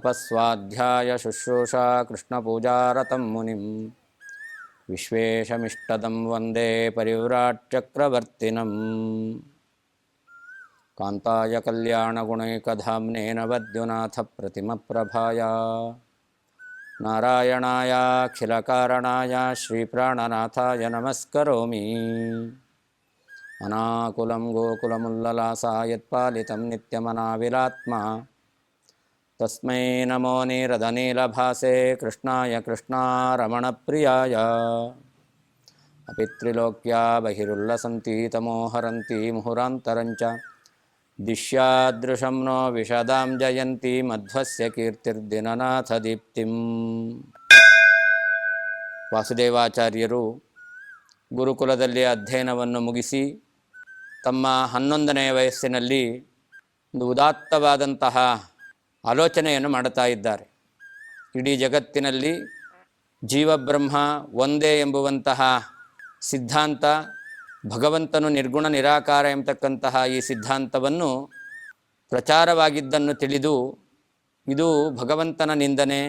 ತಪಸ್ವಾಧ್ಯಾಯ ಶುಶ್ರೂಷಾ ಕೃಷ್ಣಪೂಜಾರತಂ ಮುನಿಂ ವಿಶ್ವೇಶಮಿಷ್ಟದಂ ವಂದೇ ಪರಿವ್ರಾಟ್ಚಕ್ರವರ್ತಿನಂ ಕಾಂತಾಯ ಕಲ್ಯಾಣಗುಣೈಕಧಾಮ್ನೇ ನವದ್ಯುನಾಥ ಪ್ರತಿಮಪ್ರಭಾಯ ನಾರಾಯಣಾಯ ಅಖಿಲಕಾರಣಾಯ ಶ್ರೀಪ್ರಾಣನಾಥಾಯ ನಮಸ್ಕರೋಮಿ ಅನಾಕುಲಂ ಗೋಕುಲಮುಲ್ಲಲಾಸಾ ಯತ್ಪಾಲಿತಂ ನಿತ್ಯಮನಾವಿಲಾತ್ಮ ತಸ್ಮೈ ನಮೋ ನೀರದನೀಲಭಾಸೆ ಕೃಷ್ಣಾಯ ಕೃಷ್ಣಾರಮಣಪ್ರಿಯಾಯ ಅಪಿತ್ರಿಲೋಕ್ಯಾ ಬಹಿರುಲ್ಲಸಂತಿ ತಮೋಹರಂತಿ ಮುಹುರಾಂತರಂಚ ದಿಶ್ಯಾದೃಶಂ ನೋ ವಿಶದಾಂ ಜಯಂತಿ ಮಧ್ವಸ್ಯ ಕೀರ್ತಿರ್ದಿನನಾಥ ದೀಪ್ತಿಂ. ವಾಸುದೇವಾಚಾರ್ಯರು ಗುರುಕುಲದಲ್ಲಿ ಅಧ್ಯಯನವನ್ನು ಮುಗಿಸಿ ತಮ್ಮ 11ನೇ ವಯಸ್ಸಿನಲ್ಲಿ ಒಂದು ಉದಾತ್ತವಾದಂತಹ ಆಲೋಚನೆಯನ್ನು ಮಾಡುತ್ತಾ ಇದ್ದಾರೆ. ಇಡೀ ಜಗತ್ತಿನಲ್ಲಿ ಜೀವಬ್ರಹ್ಮ ಒಂದೇ ಎಂಬುವಂತಹ ಸಿದ್ಧಾಂತ, ಭಗವಂತನು ನಿರ್ಗುಣ ನಿರಾಕಾರ ಎಂಬತಕ್ಕಂತಹ ಈ ಸಿದ್ಧಾಂತವನ್ನು ಪ್ರಚಾರವಾಗಿದ್ದನ್ನು ತಿಳಿದು ಇದು ಭಗವಂತನ ನಿಂದನೆ,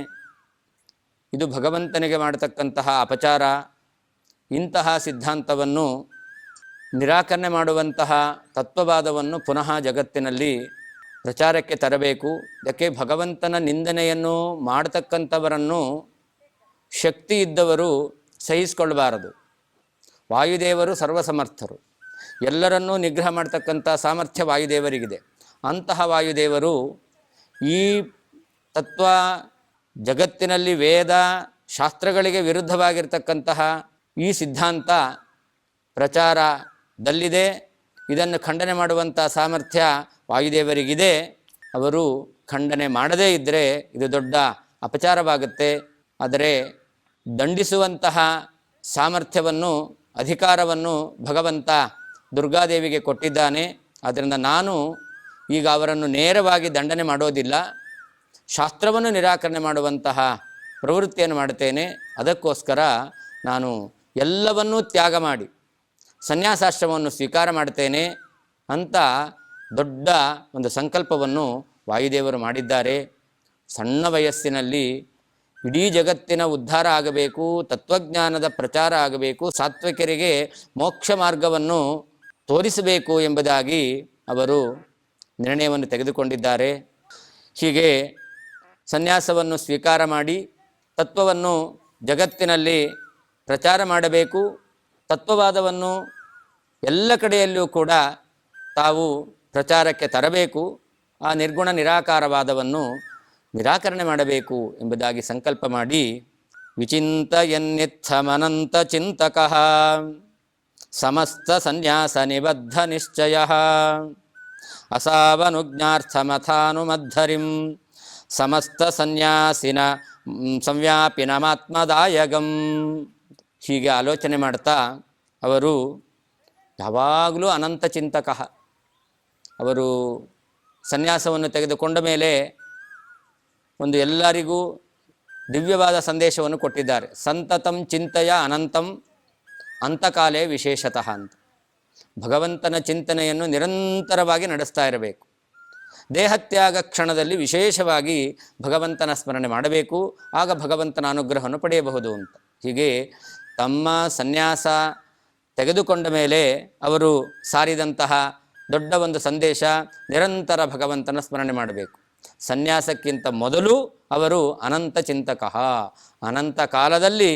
ಇದು ಭಗವಂತನಿಗೆ ಮಾಡತಕ್ಕಂತಹ ಅಪಚಾರ, ಇಂತಹ ಸಿದ್ಧಾಂತವನ್ನು ನಿರಾಕರಣೆ ಮಾಡುವಂತಹ ತತ್ವವಾದವನ್ನು ಪುನಃ ಜಗತ್ತಿನಲ್ಲಿ ಪ್ರಚಾರಕ್ಕೆ ತರಬೇಕು. ಇದಕ್ಕೆ ಭಗವಂತನ ನಿಂದನೆಯನ್ನು ಮಾಡತಕ್ಕಂಥವರನ್ನು ಶಕ್ತಿ ಇದ್ದವರು ಸಹಿಸಿಕೊಳ್ಳಬಾರದು. ವಾಯುದೇವರು ಸರ್ವಸಮರ್ಥರು, ಎಲ್ಲರನ್ನೂ ನಿಗ್ರಹ ಮಾಡ್ತಕ್ಕಂಥ ಸಾಮರ್ಥ್ಯ ವಾಯುದೇವರಿಗಿದೆ. ಅಂತಹ ವಾಯುದೇವರು ಈ ತತ್ವ ಜಗತ್ತಿನಲ್ಲಿ ವೇದ ಶಾಸ್ತ್ರಗಳಿಗೆ ವಿರುದ್ಧವಾಗಿರ್ತಕ್ಕಂತಹ ಈ ಸಿದ್ಧಾಂತ ಪ್ರಚಾರದಲ್ಲಿದೆ, ಇದನ್ನು ಖಂಡನೆ ಮಾಡುವಂಥ ಸಾಮರ್ಥ್ಯ ವಾಯುದೇವರಿಗಿದೆ. ಅವರು ಖಂಡನೆ ಮಾಡದೇ ಇದ್ದರೆ ಇದು ದೊಡ್ಡ ಅಪಚಾರವಾಗುತ್ತೆ. ಆದರೆ ದಂಡಿಸುವಂತಹ ಸಾಮರ್ಥ್ಯವನ್ನು, ಅಧಿಕಾರವನ್ನು ಭಗವಂತ ದುರ್ಗಾದೇವಿಗೆ ಕೊಟ್ಟಿದ್ದಾನೆ. ಆದ್ದರಿಂದ ನಾನು ಈಗ ಅವರನ್ನು ನೇರವಾಗಿ ದಂಡನೆ ಮಾಡೋದಿಲ್ಲ, ಶಾಸ್ತ್ರವನ್ನು ನಿರಾಕರಣೆ ಮಾಡುವಂತಹ ಪ್ರವೃತ್ತಿಯನ್ನು ಮಾಡುತ್ತೇನೆ. ಅದಕ್ಕೋಸ್ಕರ ನಾನು ಎಲ್ಲವನ್ನೂ ತ್ಯಾಗ ಮಾಡಿ ಸನ್ಯಾಸಾಶ್ರಮವನ್ನು ಸ್ವೀಕಾರ ಮಾಡ್ತೇನೆ ಅಂತ ದೊಡ್ಡ ಒಂದು ಸಂಕಲ್ಪವನ್ನು ವಾಯುದೇವರು ಮಾಡಿದ್ದಾರೆ. ಸಣ್ಣ ವಯಸ್ಸಿನಲ್ಲಿ ಇಡೀ ಜಗತ್ತಿನ ಉದ್ಧಾರ ಆಗಬೇಕು, ತತ್ವಜ್ಞಾನದ ಪ್ರಚಾರ ಆಗಬೇಕು, ಸಾತ್ವಿಕರಿಗೆ ಮೋಕ್ಷ ಮಾರ್ಗವನ್ನು ತೋರಿಸಬೇಕು ಎಂಬುದಾಗಿ ಅವರು ನಿರ್ಣಯವನ್ನು ತೆಗೆದುಕೊಂಡಿದ್ದಾರೆ. ಹೀಗೆ ಸನ್ಯಾಸವನ್ನು ಸ್ವೀಕಾರ ಮಾಡಿ ತತ್ವವನ್ನು ಜಗತ್ತಿನಲ್ಲಿ ಪ್ರಚಾರ ಮಾಡಬೇಕು, ತತ್ವವಾದವನ್ನು ಎಲ್ಲ ಕಡೆಯಲ್ಲೂ ಕೂಡ ತಾವು ಪ್ರಚಾರಕ್ಕೆ ತರಬೇಕು, ಆ ನಿರ್ಗುಣ ನಿರಾಕಾರವಾದವನ್ನು ನಿರಾಕರಣೆ ಮಾಡಬೇಕು ಎಂಬುದಾಗಿ ಸಂಕಲ್ಪ ಮಾಡಿ ವಿಚಿಂತಯನ್ನಿತ್ಥಮನಂತ ಚಿಂತಕಃ ಸಮಸ್ತ ಸನ್ಯಾಸ ನಿಬದ್ಧ ನಿಶ್ಚಯ ಅಸಾವನುಜ್ಞಾರ್ಥಮಥಾನುಮದ್ಧರಿಂ ಸಮಸ್ತ ಸನ್ಯಾಸಿನ ಸಂವ್ಯಾಪಿನಮಾತ್ಮದಾಯಗಂ. ಹೀಗೆ ಆಲೋಚನೆ ಮಾಡ್ತಾ ಅವರು ಯಾವಾಗಲೂ ಅನಂತ ಚಿಂತಕಃ. ಅವರು ಸನ್ಯಾಸವನ್ನು ತೆಗೆದುಕೊಂಡ ಮೇಲೆ ಒಂದು ಎಲ್ಲರಿಗೂ ದಿವ್ಯವಾದ ಸಂದೇಶವನ್ನು ಕೊಟ್ಟಿದ್ದಾರೆ. ಸಂತತಂ ಚಿಂತೆಯ ಅನಂತಂ ಅಂತಕಾಲೇ ವಿಶೇಷತಃ ಅಂತ. ಭಗವಂತನ ಚಿಂತನೆಯನ್ನು ನಿರಂತರವಾಗಿ ನಡೆಸ್ತಾ ಇರಬೇಕು. ದೇಹತ್ಯಾಗ ಕ್ಷಣದಲ್ಲಿ ವಿಶೇಷವಾಗಿ ಭಗವಂತನ ಸ್ಮರಣೆ ಮಾಡಬೇಕು, ಆಗ ಭಗವಂತನ ಅನುಗ್ರಹವನ್ನು ಪಡೆಯಬಹುದು ಅಂತ. ಹೀಗೆ ತಮ್ಮ ಸನ್ಯಾಸ ತೆಗೆದುಕೊಂಡ ಮೇಲೆ ಅವರು ಸಾರಿದಂತಹ ದೊಡ್ಡ ಒಂದು ಸಂದೇಶ ನಿರಂತರ ಭಗವಂತನ ಸ್ಮರಣೆ ಮಾಡಬೇಕು. ಸನ್ಯಾಸಕ್ಕಿಂತ ಮೊದಲು ಅವರು ಅನಂತ ಚಿಂತಕಃ, ಅನಂತ ಕಾಲದಲ್ಲಿ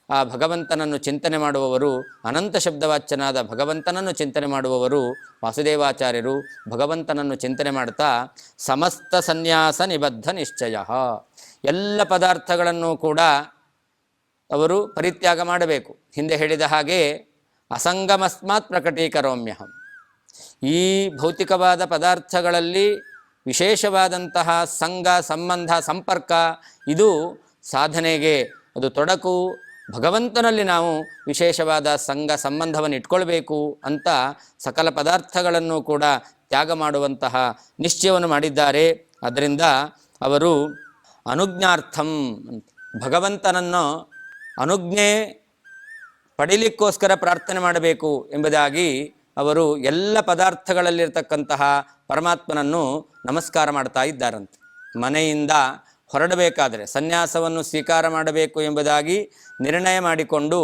ಆ ಭಗವಂತನನ್ನು ಚಿಂತನೆ ಮಾಡುವವರು, ಅನಂತ ಶಬ್ದವಾಚ್ಯನಾದ ಭಗವಂತನನ್ನು ಚಿಂತನೆ ಮಾಡುವವರು ವಾಸುದೇವಾಚಾರ್ಯರು. ಭಗವಂತನನ್ನು ಚಿಂತನೆ ಮಾಡ್ತಾ ಸಮಸ್ತ ಸನ್ಯಾಸ ನಿಬದ್ಧ ನಿಶ್ಚಯ, ಎಲ್ಲ ಪದಾರ್ಥಗಳನ್ನು ಕೂಡ ಅವರು ಪರಿತ್ಯಾಗ ಮಾಡಬೇಕು. ಹಿಂದೆ ಹೇಳಿದ ಹಾಗೆ ಅಸಂಗಮಸ್ಮಾತ್ ಪ್ರಕಟೀಕರೋಮ್ಯಹಂ. ಈ ಭೌತಿಕವಾದ ಪದಾರ್ಥಗಳಲ್ಲಿ ವಿಶೇಷವಾದಂತಹ ಸಂಘ, ಸಂಬಂಧ, ಸಂಪರ್ಕ ಇದು ಸಾಧನೆಗೆ ಅದು ತೊಡಕು. ಭಗವಂತನಲ್ಲಿ ನಾವು ವಿಶೇಷವಾದ ಸಂಘ ಸಂಬಂಧವನ್ನು ಇಟ್ಕೊಳ್ಬೇಕು ಅಂತ ಸಕಲ ಪದಾರ್ಥಗಳನ್ನು ಕೂಡ ತ್ಯಾಗ ಮಾಡುವಂತಹ ನಿಶ್ಚಯವನ್ನು ಮಾಡಿದ್ದಾರೆ. ಅದರಿಂದ ಅವರು ಅನುಜ್ಞಾರ್ಥಂ, ಭಗವಂತನನ್ನು ಅನುಜ್ಞೆ ಪಡೀಲಿಕ್ಕೋಸ್ಕರ ಪ್ರಾರ್ಥನೆ ಮಾಡಬೇಕು ಎಂಬುದಾಗಿ ಅವರು ಎಲ್ಲ ಪದಾರ್ಥಗಳಲ್ಲಿರ್ತಕ್ಕಂತಹ ಪರಮಾತ್ಮನನ್ನು ನಮಸ್ಕಾರ ಮಾಡ್ತಾ ಇದ್ದಾರಂತೆ. ಮನೆಯಿಂದ ಹೊರಡಬೇಕಾದರೆ, ಸನ್ಯಾಸವನ್ನು ಸ್ವೀಕಾರ ಮಾಡಬೇಕು ಎಂಬುದಾಗಿ ನಿರ್ಣಯ ಮಾಡಿಕೊಂಡು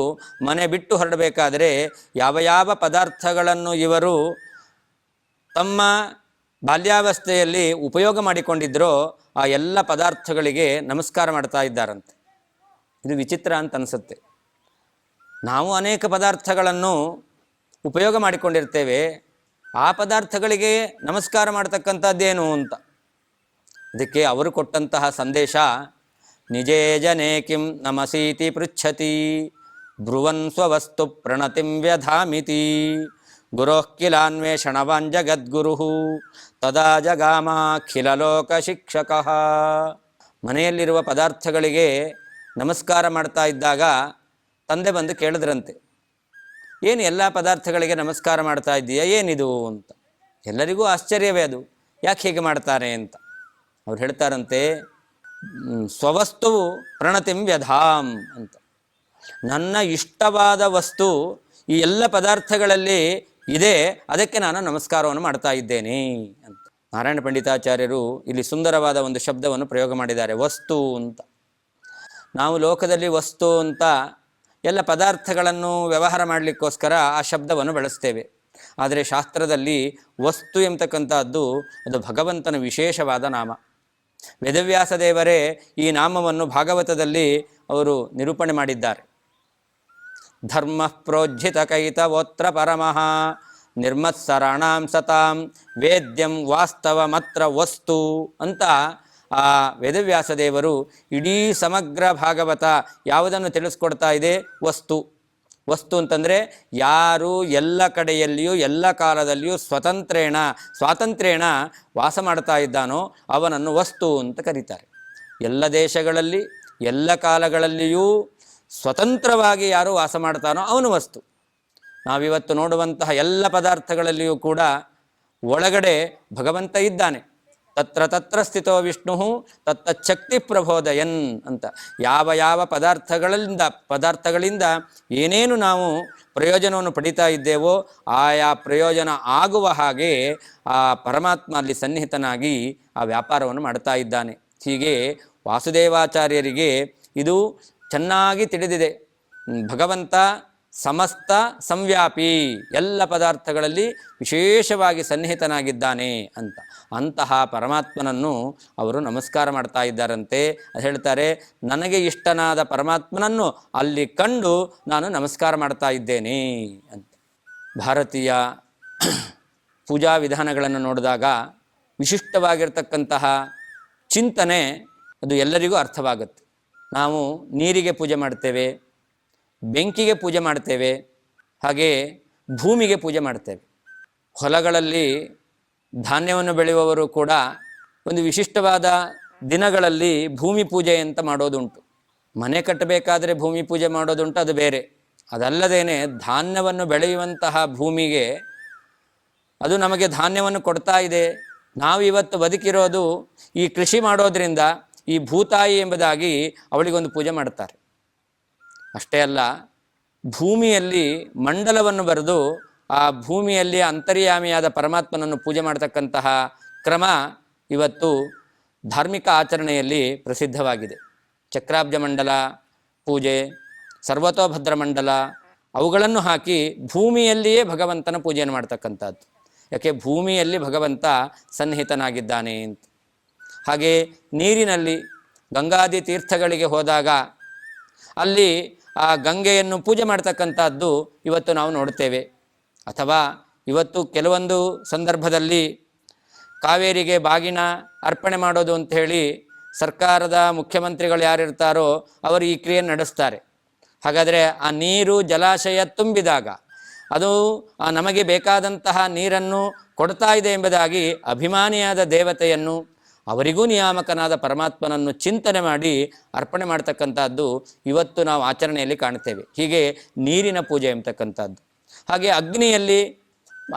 ಮನೆ ಬಿಟ್ಟು ಹೊರಡಬೇಕಾದರೆ ಯಾವ ಯಾವ ಪದಾರ್ಥಗಳನ್ನು ಇವರು ತಮ್ಮ ಬಾಲ್ಯಾವಸ್ಥೆಯಲ್ಲಿ ಉಪಯೋಗ ಮಾಡಿಕೊಂಡಿದ್ದರೋ ಆ ಎಲ್ಲ ಪದಾರ್ಥಗಳಿಗೆ ನಮಸ್ಕಾರ ಮಾಡ್ತಾ ಇದ್ದಾರಂತೆ. ಇದು ವಿಚಿತ್ರ ಅಂತ ಅನಿಸುತ್ತೆ. ನಾವು ಅನೇಕ ಪದಾರ್ಥಗಳನ್ನು ಉಪಯೋಗ ಮಾಡಿಕೊಂಡಿರ್ತೇವೆ, ಆ ಪದಾರ್ಥಗಳಿಗೆ ನಮಸ್ಕಾರ ಮಾಡ್ತಕ್ಕಂಥದ್ದೇನು ಅಂತ. ಅದಕ್ಕೆ ಅವರು ಕೊಟ್ಟಂತಹ ಸಂದೇಶ, ನಿಜೇ ಜನೇ ಕಿಂ ನಮಸೀತಿ ಪೃಚ್ಛತಿ ಬ್ರುವನ್ ಸ್ವವಸ್ತು ಪ್ರಣತಿಂ ವ್ಯಧಾಮಿತಿ ಗುರೋಃ ಕಿಲಾನ್ವೇಷಣವಾನ್ ಜಗದ್ಗುರುಃ ತದಾ ಜಗಾಮಾಖಿಲಲೋಕ ಶಿಕ್ಷಕಃ. ಮನೆಯಲ್ಲಿರುವ ಪದಾರ್ಥಗಳಿಗೆ ನಮಸ್ಕಾರ ಮಾಡ್ತಾ ಇದ್ದಾಗ ತಂದೆ ಬಂದು ಕೇಳಿದ್ರಂತೆ, ಏನು ಎಲ್ಲ ಪದಾರ್ಥಗಳಿಗೆ ನಮಸ್ಕಾರ ಮಾಡ್ತಾ ಇದ್ದೀಯಾ, ಏನಿದು ಅಂತ. ಎಲ್ಲರಿಗೂ ಆಶ್ಚರ್ಯವೇ ಅದು, ಯಾಕೆ ಹೀಗೆ ಮಾಡ್ತಾರೆ ಅಂತ. ಅವ್ರು ಹೇಳ್ತಾರಂತೆ, ಸ್ವವಸ್ತುವು ಪ್ರಣತಿಂ ವ್ಯಧಾಮ್ ಅಂತ. ನನ್ನ ಇಷ್ಟವಾದ ವಸ್ತು ಈ ಎಲ್ಲ ಪದಾರ್ಥಗಳಲ್ಲಿ ಇದೆ, ಅದಕ್ಕೆ ನಾನು ನಮಸ್ಕಾರವನ್ನು ಮಾಡ್ತಾ ಇದ್ದೇನೆ ಅಂತ. ನಾರಾಯಣ ಪಂಡಿತಾಚಾರ್ಯರು ಇಲ್ಲಿ ಸುಂದರವಾದ ಒಂದು ಶಬ್ದವನ್ನು ಪ್ರಯೋಗ ಮಾಡಿದ್ದಾರೆ, ವಸ್ತು ಅಂತ. ನಾವು ಲೋಕದಲ್ಲಿ ವಸ್ತು ಅಂತ ಎಲ್ಲ ಪದಾರ್ಥಗಳನ್ನು ವ್ಯವಹಾರ ಮಾಡಲಿಕ್ಕೋಸ್ಕರ ಆ ಶಬ್ದವನ್ನು ಬಳಸ್ತೇವೆ. ಆದರೆ ಶಾಸ್ತ್ರದಲ್ಲಿ ವಸ್ತು ಎಂಬತಕ್ಕಂಥದ್ದು ಅದು ಭಗವಂತನ ವಿಶೇಷವಾದ ನಾಮ. ವೇದವ್ಯಾಸ ದೇವರೇ ಈ ನಾಮವನ್ನು ಭಾಗವತದಲ್ಲಿ ಅವರು ನಿರೂಪಣೆ ಮಾಡಿದ್ದಾರೆ. ಧರ್ಮ ಪ್ರೋಜ್ಜಿತ ಕೈತವೋತ್ರ ಪರಮಃ ನಿರ್ಮತ್ಸರಾಣಾಂ ಸತಾಂ ವೇದ್ಯಂ ವಾಸ್ತವಮತ್ರ ವಸ್ತು ಅಂತ ಆ ವೇದವ್ಯಾಸ ದೇವರು ಇಡೀ ಸಮಗ್ರ ಭಾಗವತ ಯಾವುದನ್ನು ತಿಳಿಸ್ಕೊಡ್ತಾ ಇದೆ? ವಸ್ತು. ವಸ್ತು ಅಂತಂದರೆ ಯಾರು ಎಲ್ಲ ಕಡೆಯಲ್ಲಿಯೂ ಎಲ್ಲ ಕಾಲದಲ್ಲಿಯೂ ಸ್ವಾತಂತ್ರ್ಯೇಣ ವಾಸ ಮಾಡ್ತಾ ಇದ್ದಾನೋ ಅವನನ್ನು ವಸ್ತು ಅಂತ ಕರೀತಾರೆ. ಎಲ್ಲ ದೇಶಗಳಲ್ಲಿ ಎಲ್ಲ ಕಾಲಗಳಲ್ಲಿಯೂ ಸ್ವತಂತ್ರವಾಗಿ ಯಾರು ವಾಸ ಮಾಡ್ತಾನೋ ಅವನು ವಸ್ತು. ನಾವಿವತ್ತು ನೋಡುವಂತಹ ಎಲ್ಲ ಪದಾರ್ಥಗಳಲ್ಲಿಯೂ ಕೂಡ ಒಳಗಡೆ ಭಗವಂತ ಇದ್ದಾನೆ. ತತ್ರ ತತ್ರ ಸ್ಥಿತೋ ವಿಷ್ಣು ತತ್ತಚ್ಛಕ್ತಿ ಪ್ರಬೋದಯನ್ ಅಂತ. ಯಾವ ಯಾವ ಪದಾರ್ಥಗಳಿಂದ ಏನೇನು ನಾವು ಪ್ರಯೋಜನವನ್ನು ಪಡಿತಾ ಇದ್ದೇವೋ ಆಯಾ ಪ್ರಯೋಜನ ಆಗುವ ಹಾಗೆ ಆ ಪರಮಾತ್ಮ ಅಲ್ಲಿ ಸನ್ನಿಹಿತನಾಗಿ ಆ ವ್ಯಾಪಾರವನ್ನು ಮಾಡ್ತಾ ಇದ್ದಾನೆ. ಹೀಗೆ ವಾಸುದೇವಾಚಾರ್ಯರಿಗೆ ಇದು ಚೆನ್ನಾಗಿ ತಿಳಿದಿದೆ. ಭಗವಂತ ಸಮಸ್ತ ಸಂವ್ಯಾಪಿ, ಎಲ್ಲ ಪದಾರ್ಥಗಳಲ್ಲಿ ವಿಶೇಷವಾಗಿ ಸನ್ನಿಹಿತನಾಗಿದ್ದಾನೆ ಅಂತ. ಅಂತಹ ಪರಮಾತ್ಮನನ್ನು ಅವರು ನಮಸ್ಕಾರ ಮಾಡ್ತಾ ಇದ್ದಾರಂತೆ. ಅದು ಹೇಳ್ತಾರೆ, ನನಗೆ ಇಷ್ಟನಾದ ಪರಮಾತ್ಮನನ್ನು ಅಲ್ಲಿ ಕಂಡು ನಾನು ನಮಸ್ಕಾರ ಮಾಡ್ತಾ ಇದ್ದೇನೆ ಅಂತ. ಭಾರತೀಯ ಪೂಜಾ ವಿಧಾನಗಳನ್ನು ನೋಡಿದಾಗ ವಿಶಿಷ್ಟವಾಗಿರ್ತಕ್ಕಂತಹ ಚಿಂತನೆ ಅದು ಎಲ್ಲರಿಗೂ ಅರ್ಥವಾಗುತ್ತೆ. ನಾವು ನೀರಿಗೆ ಪೂಜೆ ಮಾಡ್ತೇವೆ, ಬೆಂಕಿಗೆ ಪೂಜೆ ಮಾಡ್ತೇವೆ, ಹಾಗೆ ಭೂಮಿಗೆ ಪೂಜೆ ಮಾಡ್ತೇವೆ. ಹೊಲಗಳಲ್ಲಿ ಧಾನ್ಯವನ್ನು ಬೆಳೆಯುವವರು ಕೂಡ ಒಂದು ವಿಶಿಷ್ಟವಾದ ದಿನಗಳಲ್ಲಿ ಭೂಮಿ ಪೂಜೆ ಅಂತ ಮಾಡೋದುಂಟು. ಮನೆ ಕಟ್ಟಬೇಕಾದರೆ ಭೂಮಿ ಪೂಜೆ ಮಾಡೋದುಂಟು, ಅದು ಬೇರೆ. ಅದಲ್ಲದೇನೆ ಧಾನ್ಯವನ್ನು ಬೆಳೆಯುವಂತಹ ಭೂಮಿಗೆ ಅದು ನಮಗೆ ಧಾನ್ಯವನ್ನು ಕೊಡ್ತಾ ಇದೆ. ನಾವು ಇವತ್ತು ಬದುಕಿರೋದು ಈ ಕೃಷಿ ಮಾಡೋದರಿಂದ, ಈ ಭೂತಾಯಿ ಎಂಬುದಾಗಿ ಅವಳಿಗೊಂದು ಪೂಜೆ ಮಾಡ್ತಾರೆ. ಅಷ್ಟೇ ಅಲ್ಲ, ಭೂಮಿಯಲ್ಲಿ ಮಂಡಲವನ್ನು ಬರೆದು ಆ ಭೂಮಿಯಲ್ಲಿ ಅಂತರ್ಯಾಮಿಯಾದ ಪರಮಾತ್ಮನನ್ನು ಪೂಜೆ ಮಾಡ್ತಕ್ಕಂತಹ ಕ್ರಮ ಇವತ್ತು ಧಾರ್ಮಿಕ ಆಚರಣೆಯಲ್ಲಿ ಪ್ರಸಿದ್ಧವಾಗಿದೆ. ಚಕ್ರಾಬ್ಜ ಮಂಡಲ ಪೂಜೆ, ಸರ್ವತೋಭದ್ರ ಮಂಡಲ, ಅವುಗಳನ್ನು ಹಾಕಿ ಭೂಮಿಯಲ್ಲಿಯೇ ಭಗವಂತನ ಪೂಜೆಯನ್ನು ಮಾಡ್ತಕ್ಕಂಥದ್ದು. ಯಾಕೆ? ಭೂಮಿಯಲ್ಲಿ ಭಗವಂತ ಸನ್ನಿಹಿತನಾಗಿದ್ದಾನೆ ಅಂತ. ಹಾಗೆ ನೀರಿನಲ್ಲಿ ಗಂಗಾದಿ ತೀರ್ಥಗಳಿಗೆ ಹೋದಾಗ ಅಲ್ಲಿ ಆ ಗಂಗೆಯನ್ನು ಪೂಜೆ ಮಾಡ್ತಕ್ಕಂಥದ್ದು ಇವತ್ತು ನಾವು ನೋಡ್ತೇವೆ. ಅಥವಾ ಇವತ್ತು ಕೆಲವೊಂದು ಸಂದರ್ಭದಲ್ಲಿ ಕಾವೇರಿಗೆ ಬಾಗಿನ ಅರ್ಪಣೆ ಮಾಡೋದು ಅಂಥೇಳಿ ಸರ್ಕಾರದ ಮುಖ್ಯಮಂತ್ರಿಗಳು ಯಾರಿರ್ತಾರೋ ಅವರು ಈ ಕ್ರಿಯೆ ನಡೆಸ್ತಾರೆ. ಹಾಗಾದರೆ ಆ ನೀರು ಜಲಾಶಯ ತುಂಬಿದಾಗ ಅದು ನಮಗೆ ಬೇಕಾದಂತಹ ನೀರನ್ನು ಕೊಡ್ತಾ ಇದೆ ಎಂಬುದಾಗಿ ಅಭಿಮಾನಿಯಾದ ದೇವತೆಯನ್ನು, ಅವರಿಗೂ ನಿಯಾಮಕನಾದ ಪರಮಾತ್ಮನನ್ನು ಚಿಂತನೆ ಮಾಡಿ ಅರ್ಪಣೆ ಮಾಡ್ತಕ್ಕಂಥದ್ದು ಇವತ್ತು ನಾವು ಆಚರಣೆಯಲ್ಲಿ ಕಾಣ್ತೇವೆ. ಹೀಗೆ ನೀರಿನ ಪೂಜೆ ಎಂಬತಕ್ಕಂಥದ್ದು. ಹಾಗೆ ಅಗ್ನಿಯಲ್ಲಿ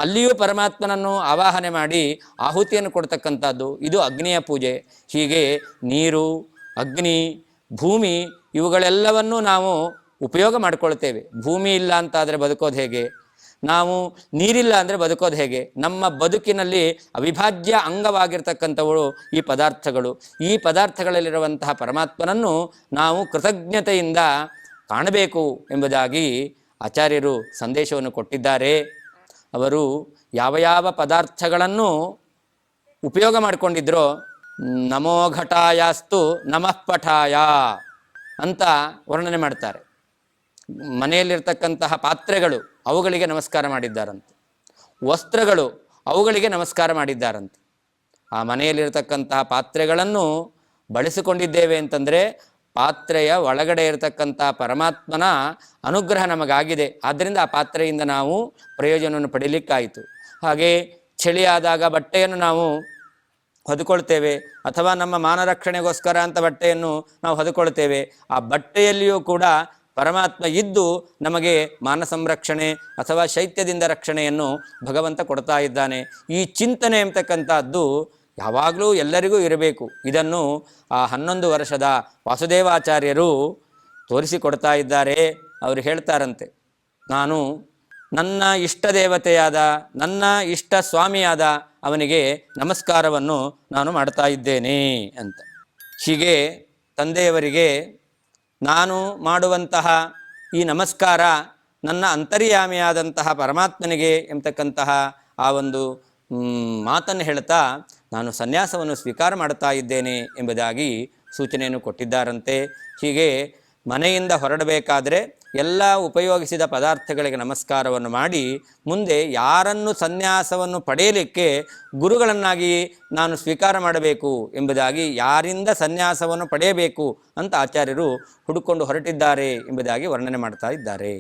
ಅಲ್ಲಿಯೂ ಪರಮಾತ್ಮನನ್ನು ಆವಾಹನೆ ಮಾಡಿ ಆಹುತಿಯನ್ನು ಕೊಡ್ತಕ್ಕಂಥದ್ದು, ಇದು ಅಗ್ನಿಯ ಪೂಜೆ. ಹೀಗೆ ನೀರು, ಅಗ್ನಿ, ಭೂಮಿ ಇವುಗಳೆಲ್ಲವನ್ನೂ ನಾವು ಉಪಯೋಗ ಮಾಡಿಕೊಳ್ತೇವೆ. ಭೂಮಿ ಇಲ್ಲ ಅಂತಾದರೆ ಬದುಕೋದು ಹೇಗೆ? ನಾವು ನೀರಿಲ್ಲ ಅಂದರೆ ಬದುಕೋದು ಹೇಗೆ? ನಮ್ಮ ಬದುಕಿನಲ್ಲಿ ಅವಿಭಾಜ್ಯ ಅಂಗವಾಗಿರ್ತಕ್ಕಂಥವಳು ಈ ಪದಾರ್ಥಗಳು. ಈ ಪದಾರ್ಥಗಳಲ್ಲಿರುವಂತಹ ಪರಮಾತ್ಮನನ್ನು ನಾವು ಕೃತಜ್ಞತೆಯಿಂದ ಕಾಣಬೇಕು ಎಂಬುದಾಗಿ ಆಚಾರ್ಯರು ಸಂದೇಶವನ್ನು ಕೊಟ್ಟಿದ್ದಾರೆ. ಅವರು ಯಾವ ಯಾವ ಪದಾರ್ಥಗಳನ್ನು ಉಪಯೋಗ ಮಾಡಿಕೊಂಡಿದ್ರೋ ನಮೋ ಘಟಾಯಾಸ್ತು ನಮಃ ಪಠಾಯ ಅಂತ ವರ್ಣನೆ ಮಾಡ್ತಾರೆ. ಮನೆಯಲ್ಲಿರ್ತಕ್ಕಂತಹ ಪಾತ್ರೆಗಳು ಅವುಗಳಿಗೆ ನಮಸ್ಕಾರ ಮಾಡಿದ್ದಾರಂತೆ, ವಸ್ತ್ರಗಳು ಅವುಗಳಿಗೆ ನಮಸ್ಕಾರ ಮಾಡಿದ್ದಾರಂತೆ. ಆ ಮನೆಯಲ್ಲಿರ್ತಕ್ಕಂತಹ ಪಾತ್ರೆಗಳನ್ನು ಬಳಸಿಕೊಂಡಿದ್ದೇವೆ ಅಂತಂದರೆ ಪಾತ್ರೆಯ ಒಳಗಡೆ ಇರತಕ್ಕಂಥ ಪರಮಾತ್ಮನ ಅನುಗ್ರಹ ನಮಗಾಗಿದೆ. ಆದ್ದರಿಂದ ಆ ಪಾತ್ರೆಯಿಂದ ನಾವು ಪ್ರಯೋಜನವನ್ನು ಪಡೀಲಿಕ್ಕಾಯಿತು. ಹಾಗೆ ಚಳಿಯಾದಾಗ ಬಟ್ಟೆಯನ್ನು ನಾವು ಹೊದ್ಕೊಳ್ತೇವೆ, ಅಥವಾ ನಮ್ಮ ಮಾನರಕ್ಷಣೆಗೋಸ್ಕರ ಅಂತ ಬಟ್ಟೆಯನ್ನು ನಾವು ಹೊದ್ಕೊಳ್ತೇವೆ. ಆ ಬಟ್ಟೆಯಲ್ಲಿಯೂ ಕೂಡ ಪರಮಾತ್ಮ ಇದ್ದು ನಮಗೆ ಮಾನ ಸಂರಕ್ಷಣೆ ಅಥವಾ ಶೈತ್ಯದಿಂದ ರಕ್ಷಣೆಯನ್ನು ಭಗವಂತ ಕೊಡ್ತಾ ಇದ್ದಾನೆ. ಈ ಚಿಂತನೆ ಎಂಬತಕ್ಕಂಥದ್ದು ಯಾವಾಗಲೂ ಎಲ್ಲರಿಗೂ ಇರಬೇಕು. ಇದನ್ನು ಆ 11 ವರ್ಷದ ವಾಸುದೇವಾಚಾರ್ಯರು ತೋರಿಸಿಕೊಡ್ತಾ ಇದ್ದಾರೆ. ಅವರು ಹೇಳ್ತಾರಂತೆ, ನಾನು ನನ್ನ ಇಷ್ಟ ದೇವತೆಯಾದ ನನ್ನ ಇಷ್ಟ ಸ್ವಾಮಿಯಾದ ಅವನಿಗೆ ನಮಸ್ಕಾರವನ್ನು ನಾನು ಮಾಡ್ತಾ ಇದ್ದೇನೆ ಅಂತ. ಹೀಗೆ ತಂದೆಯವರಿಗೆ ನಾನು ಮಾಡುವಂತಹ ಈ ನಮಸ್ಕಾರ ನನ್ನ ಅಂತರ್ಯಾಮಿಯಾದಂತಹ ಪರಮಾತ್ಮನಿಗೆ ಎಂಬತಕ್ಕಂತಹ ಆ ಒಂದು ಮಾತನ್ನು ಹೇಳ್ತಾ ನಾನು ಸನ್ಯಾಸವನ್ನು ಸ್ವೀಕಾರ ಮಾಡ್ತಾ ಇದ್ದೇನೆ ಎಂಬುದಾಗಿ ಸೂಚನೆಯನ್ನು ಕೊಟ್ಟಿದ್ದಾರಂತೆ. ಹೀಗೆ ಮನೆಯಿಂದ ಹೊರಡಬೇಕಾದ್ರೆ ಎಲ್ಲ ಉಪಯೋಗಿಸಿದ ಪದಾರ್ಥಗಳಿಗೆ ನಮಸ್ಕಾರವನ್ನು ಮಾಡಿ ಮುಂದೆ ಯಾರನ್ನು ಸನ್ಯಾಸವನ್ನು ಪಡೆಯಲಿಕ್ಕೆ ಗುರುಗಳನ್ನಾಗಿ ನಾನು ಸ್ವೀಕಾರ ಮಾಡಬೇಕು ಎಂಬುದಾಗಿ, ಯಾರಿಂದ ಸನ್ಯಾಸವನ್ನು ಪಡೆಯಬೇಕು ಅಂತ ಆಚಾರ್ಯರು ಹುಡುಕೊಂಡು ಹೊರಟಿದ್ದಾರೆ ಎಂಬುದಾಗಿ ವರ್ಣನೆ ಮಾಡ್ತಾ ಇದ್ದಾರೆ.